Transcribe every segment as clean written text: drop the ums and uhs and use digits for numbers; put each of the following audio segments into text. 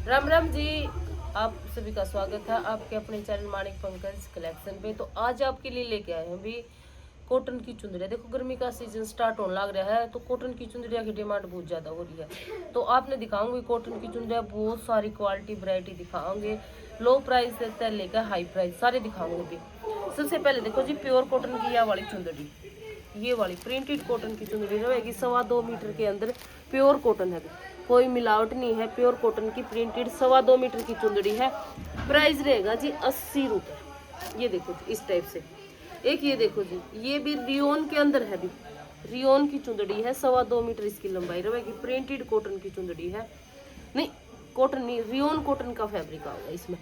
राम राम जी। आप सभी का स्वागत है आपके अपने चैनल मानिक पंकज कलेक्शन पे। तो आज आपके लिए लेके आए हैं भी कॉटन की चुंदरिया। देखो गर्मी का सीजन स्टार्ट होने लग रहा है तो कॉटन की चुंदरिया की डिमांड बहुत ज़्यादा हो रही है। तो आपने दिखाऊंगी कॉटन की चुंदरिया, बहुत सारी क्वालिटी वैरायटी दिखाओगे, लो प्राइस से लेकर हाई प्राइस सारे दिखाऊंगे भी। सबसे पहले देखो जी प्योर कॉटन की यह वाली चुंदरी, ये वाली प्रिंटेड कॉटन की चुंदरी रहेगी 2.25 मीटर के अंदर। प्योर कॉटन है, कोई मिलावट नहीं है, प्योर कॉटन की प्रिंटेड 2.25 मीटर की चुंदरी है। प्राइस रहेगा जी 80 रुपये। ये देखो जी इस टाइप से एक, ये देखो जी ये भी रियोन के अंदर है, भी रियोन की चुंदड़ी है, 2.25 मीटर इसकी लंबाई रहेगी। प्रिंटेड कॉटन की चुंदड़ी है, नहीं कॉटन नहीं, रियोन कॉटन का फैब्रिक आएगा इसमें,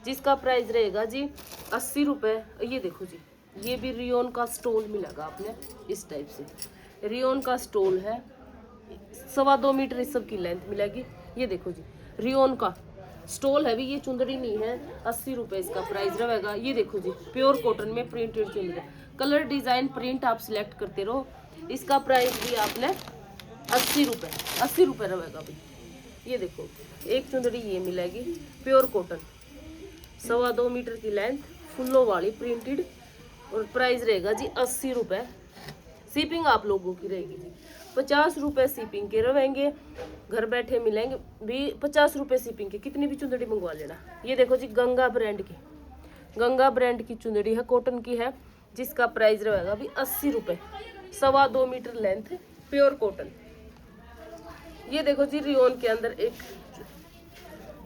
जिसका प्राइस रहेगा जी 80 रुपये। ये देखो जी ये भी रियोन का स्टोल मिलेगा आपने इस टाइप से, रियोन का स्टोल है, 2.25 मीटर इस सब की लेंथ मिलेगी। ये देखो जी रियोन का स्टोल है भी, ये चुंदड़ी नहीं है, 80 रुपये इसका प्राइस रहेगा। ये देखो जी प्योर कॉटन में प्रिंटेड चुंदड़ी, कलर डिजाइन प्रिंट आप सिलेक्ट करते रहो। इसका प्राइस भी आपने 80 रुपये, 80 रुपये रहेगा भी। ये देखो एक चुंदड़ी ये मिलेगी प्योर कॉटन, 2.25 मीटर की लेंथ, फुल्लों वाली प्रिंटेड, और प्राइस रहेगा जी 80 रुपये। शिपिंग आप लोगों की रहेगी जी 50 रुपये शिपिंग के रहेंगे, घर बैठे मिलेंगे भी 50 रुपये शिपिंग के, कितनी भी चुंदड़ी मंगवा लेना। ये देखो जी गंगा ब्रांड की, गंगा ब्रांड की चुंदड़ी है, कॉटन की है, जिसका प्राइस रहेगा भी 80 रुपये, 2.25 मीटर लेंथ, प्योर कॉटन। ये देखो जी रियोन के अंदर एक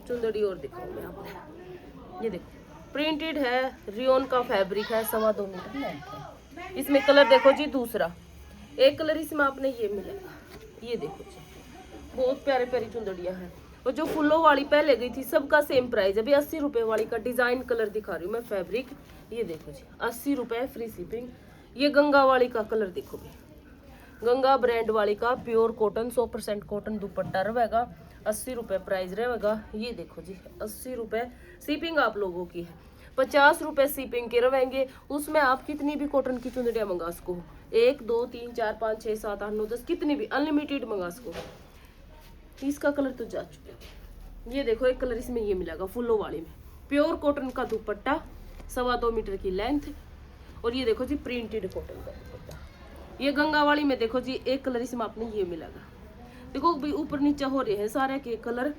चुंदड़ी और दिखाऊँ मैं आपको, ये देखो प्रिंटेड है, रियोन का फैब्रिक है, 2.25 मीटर लेंथ है। इसमें कलर देखो जी दूसरा, एक कलर इसमें आपने ये मिलेगा, ये देखो जी बहुत प्यारे प्यारी चुंदड़ियाँ हैं। और जो फुल्लों वाली पहले गई थी सबका सेम प्राइस है, अभी 80 रुपये वाली का डिजाइन कलर दिखा रही हूँ मैं, फैब्रिक ये देखो जी 80 रुपये फ्री शिपिंग। ये गंगा वाली का कलर देखो भी, गंगा ब्रांड वाली का प्योर कॉटन 100% कॉटन दुपट्टा रहेगा, 80 रुपये प्राइस रहेगा। ये देखो जी 80 रुपये शिपिंग आप लोगों की है, 50 रुपये शिपिंग के रहेंगे। उसमें आप कितनी भी कॉटन की चुंदड़ियाँ मंगा सको, 1 2 3 4 5 6 7 8 9 10 कितनी भी अनलिमिटेड मंगा सको। इसका कलर तो जा चुका है। ये देखो एक कलर इसमें ये मिलेगा फुल्लों वाली में, प्योर कॉटन का दुपट्टा, 2.25 मीटर की लेंथ, और ये देखो जी प्रिंटेड कॉटन का दुपट्टा। ये गंगा वाली में देखो जी एक कलर इसमें आपने ये मिलेगा, देखो भी ऊपर नीचे हो रहे हैं सारे के कलर,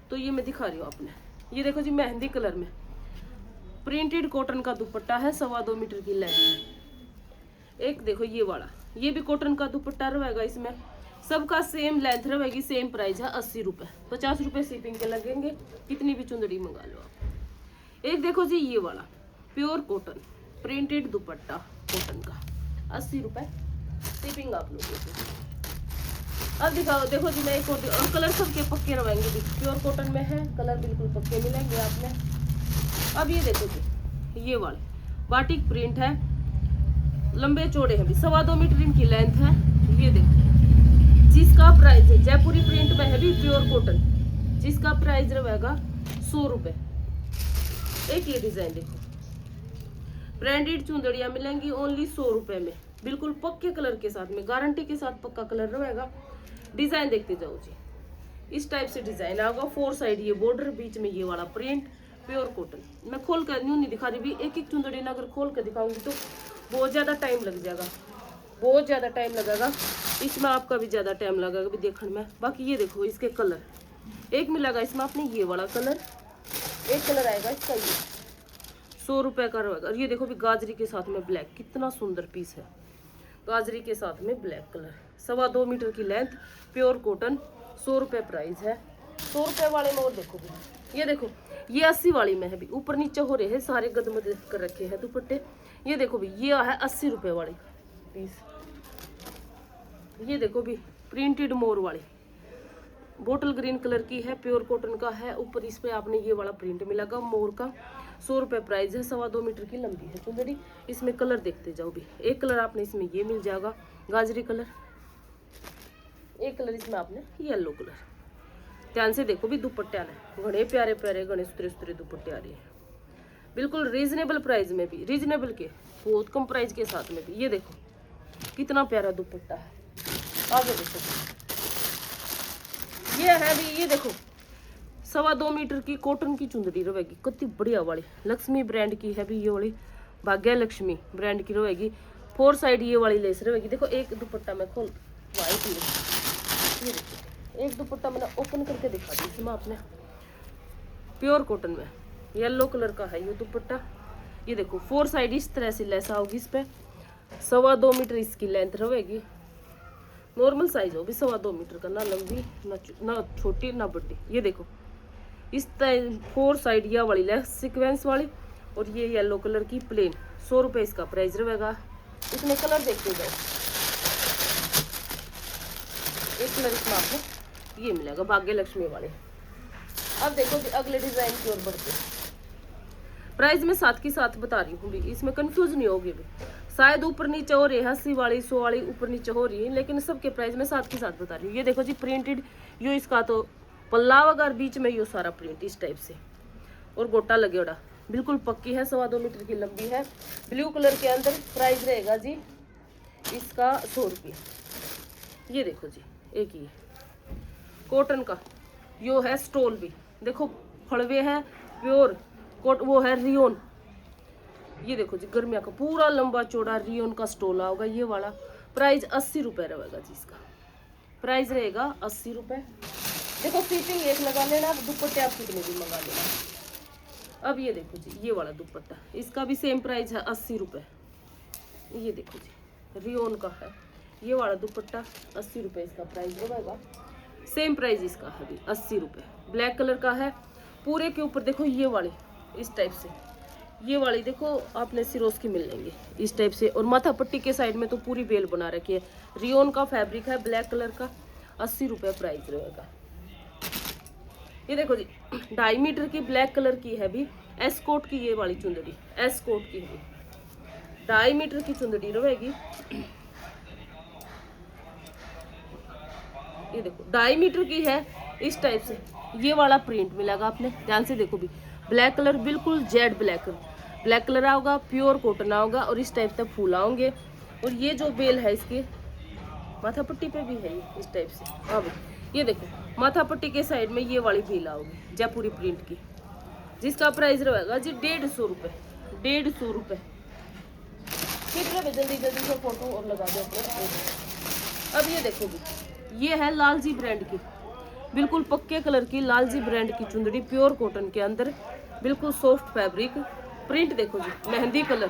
तो ये मैं दिखा रही हूँ आपने। ये देखो जी मेहंदी कलर में प्रिंटेड कॉटन का दुपट्टा है, 2.25 मीटर की लेंथ। एक देखो ये वाला, ये भी कॉटन का दुपट्टा रहेगा, इसमें सबका सेम लेंथ रहेगी, सेम प्राइस है 80 रुपये, 50 रुपये शिपिंग के लगेंगे, कितनी भी चुंदड़ी मंगा लो आप। एक देखो जी ये वाला प्योर कॉटन प्रिंटेड दुपट्टा कॉटन का, 80 रुपये शिपिंग आप लोगों को। अब दिखाओ देखो जी मैं एक और कलर सबके पक्के रहेंगे भी, प्योर कॉटन में है, कलर बिल्कुल पक्के मिलेंगे आपने। अब ये देखो जी ये वाले बाटिक प्रिंट है, लंबे चौड़े हैं भी, 2.25 मीटर इनकी लेंथ है। ये देखो जिसका प्राइस है, जयपुरी प्रिंट में है भी प्योर कॉटन, जिसका प्राइस रहेगा 100 रुपये। एक ये डिजाइन देखो, ब्रांडेड चुंदड़ियाँ मिलेंगी ओनली 100 रुपये में, बिल्कुल पक्के कलर के साथ में, गारंटी के साथ पक्का कलर रहेगा। डिजाइन देखते जाओ जी, इस टाइप से डिजाइन आएगा, 4 साइड ये बॉर्डर, बीच में ये वाला प्रिंट, प्योर कॉटन। मैं खोल कर न्यू नहीं दिखा रही भी, एक एक चुंदड़ी ना अगर खोल कर दिखाऊंगी तो बहुत ज़्यादा टाइम लग जाएगा, बहुत ज़्यादा टाइम लगेगा, इसमें आपका भी ज़्यादा टाइम लगेगा भी देखने में। बाकी ये देखो इसके कलर, एक मिलेगा इसमें आपने ये वाला कलर, एक कलर आएगा इसका ये 100 रुपये का रहेगा। ये देखो भी गाजरी के साथ में ब्लैक, कितना सुंदर पीस है, गाजरी के साथ में ब्लैक कलर, 2.25 मीटर की लेंथ, प्योर कॉटन, 100 रुपये प्राइस है। 100 रुपये वाले में और देखो भी, ये देखो ये 80 वाली में है भी, ऊपर नीचे हो रहे हैं सारे गदमद कर रखे हैं दुपट्टे। ये देखो भी ये है 80 रुपये वाली पीस। ये देखो भी प्रिंटेड मोर वाली, बोटल ग्रीन कलर की है, प्योर कॉटन का है, ऊपर इस पे आपने ये वाला प्रिंट मिलेगा मोर का, 100 रुपये प्राइस है, 2.25 मीटर की लंबी है चुंदड़ी। इसमें कलर देखते जाओ भी, एक कलर आपने इसमें ये मिल जाएगा गाजरी कलर, एक कलर इसमें आपने येलो कलर। ध्यान से देखो भी दुपट्टे आने घने प्यारे प्यारे, घने सुतरे सुतरे दुपट्टे आ रहे हैं, बिल्कुल रीजनेबल प्राइस में भी, रीजनेबल के बहुत कम प्राइस के साथ में भी। ये देखो कितना प्यारा दुपट्टा है, आगे देखो ये है भी, ये देखो 2.25 मीटर की कॉटन की चुंदड़ी रहेगी, कितनी बढ़िया वाली लक्ष्मी ब्रांड की है भी ये वाली, भाग्य लक्ष्मी ब्रांड की रहेगी। 4 साइड ये वाली लेस रहेगी। देखो एक दुपट्टा मैं खोल वाइट ये देखो, एक दुपट्टा मैंने ओपन करके दिखा दी इसमें आपने, प्योर कॉटन में येलो कलर का है ये दुपट्टा। ये देखो 4 साइड इस तरह से लेस आओगी इस पे। 2.25 मीटर इसकी लेंथ रहेगी, नॉर्मल साइज होगी 2.25 मीटर का, ना लंबी ना छोटी ना बड़ी। ये देखो इस तरह 4 साइड ये वाली लेस सीक्वेंस वाली, और ये येलो कलर की प्लेन। 100 रुपये इसका प्राइस रहेगा। इसमें कलर देखते जाओ, एक कलर इसमें आपको ये मिलेगा भाग्य लक्ष्मी वाले। अब देखो कि अगले डिजाइन की ओर बढ़ते हैं। प्राइस में साथ की साथ बता रही हूँ भी, इसमें कंफ्यूज नहीं होगी भी। शायद ऊपर नीचे हो रही है 80 वाली 100 वाली ऊपर नीचे हो रही है, लेकिन सबके प्राइस में साथ के साथ बता रही हूँ। ये देखो जी प्रिंटेड, यो इसका तो पल्ला वगैरह बीच में यो सारा प्रिंट इस टाइप से, और गोटा लगे उड़ा, बिल्कुल पक्की है। 2.25 मीटर की लंबी है, ब्लू कलर के अंदर। प्राइस रहेगा जी इसका 100 रुपये। ये देखो जी एक ही कॉटन का, यो है स्टोल भी, देखो फड़वे है प्योर कोट, वो है रियोन। ये देखो जी गर्मिया का पूरा लंबा चौड़ा रियोन का स्टोल होगा ये वाला। प्राइस 80 रुपये रहेगा जी इसका, प्राइस रहेगा 80 रुपये। देखो फिटिंग एक लगा लेना, दुपट्टे आप कितने भी मंगा लेना। अब ये देखो जी ये वाला दुपट्टा, इसका भी सेम प्राइस है 80 रुपये। ये देखो जी रियोन का है ये वाला दुपट्टा, 80 रुपये इसका प्राइस रहेगा। सेम प्राइस इसका है भी 80 रुपये। ब्लैक कलर का है, पूरे के ऊपर देखो ये वाली इस टाइप से, ये वाली देखो आपने सिरोस की मिल लेंगे इस टाइप से, और माथा पट्टी के साइड में तो पूरी बेल बना रखी है। रियोन का फैब्रिक है, ब्लैक कलर का, 80 रुपये प्राइस रहेगा। ये देखो जी 2.5 मीटर की ब्लैक कलर की है भी, एस कोट की ये वाली चुंदड़ी, एस कोट की है, 2.5 मीटर की चुंदड़ी रहेगी। ये देखो 2.5 मीटर की है इस टाइप से, ये वाला प्रिंट मिलेगा आपने, ध्यान से देखो भी। ब्लैक कलर बिल्कुल जेड ब्लैक कलर आओगा, प्योर कॉटन आओगा, और इस टाइप तक फूल आओगे। और ये जो बेल है इसकी माथा पट्टी पे भी है इस टाइप से। हाँ भाई ये देखो माथा पट्टी के साइड में ये वाली बेल आओगी जयपुरी प्रिंट की, जिसका प्राइस रहेगा जी 150 रुपये, 150 रुपये। जल्दी जल्दी से फोटो और लगा दो अपने। अब ये देखो भी ये है लालजी ब्रांड की, बिल्कुल पक्के कलर की लालजी ब्रांड की चुंदड़ी, प्योर कॉटन के अंदर, बिल्कुल सॉफ्ट फैब्रिक, प्रिंट देखो जी मेहंदी कलर।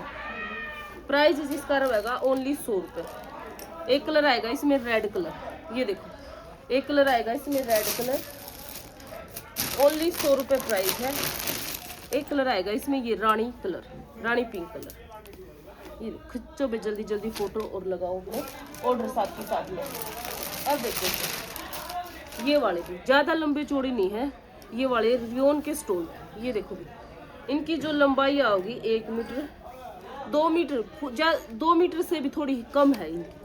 प्राइस जिसका रहेगा ओनली 100 रुपये। एक कलर आएगा इसमें रेड कलर, ये देखो एक कलर आएगा इसमें रेड कलर, ओनली 100 रुपये प्राइस है। एक कलर आएगा इसमें ये रानी कलर, रानी पिंक कलर। ये खिंचो भी जल्दी जल्दी फोटो और लगाओ अपने ऑर्डर साथ के साथ में। अब देखो ये वाले भी ज़्यादा लंबे चौड़ी नहीं है, ये वाले रियोन के स्टोन। ये देखो भी इनकी जो लंबाई आओगी 1 मीटर 2 मीटर, 2 मीटर से भी थोड़ी कम है इनकी,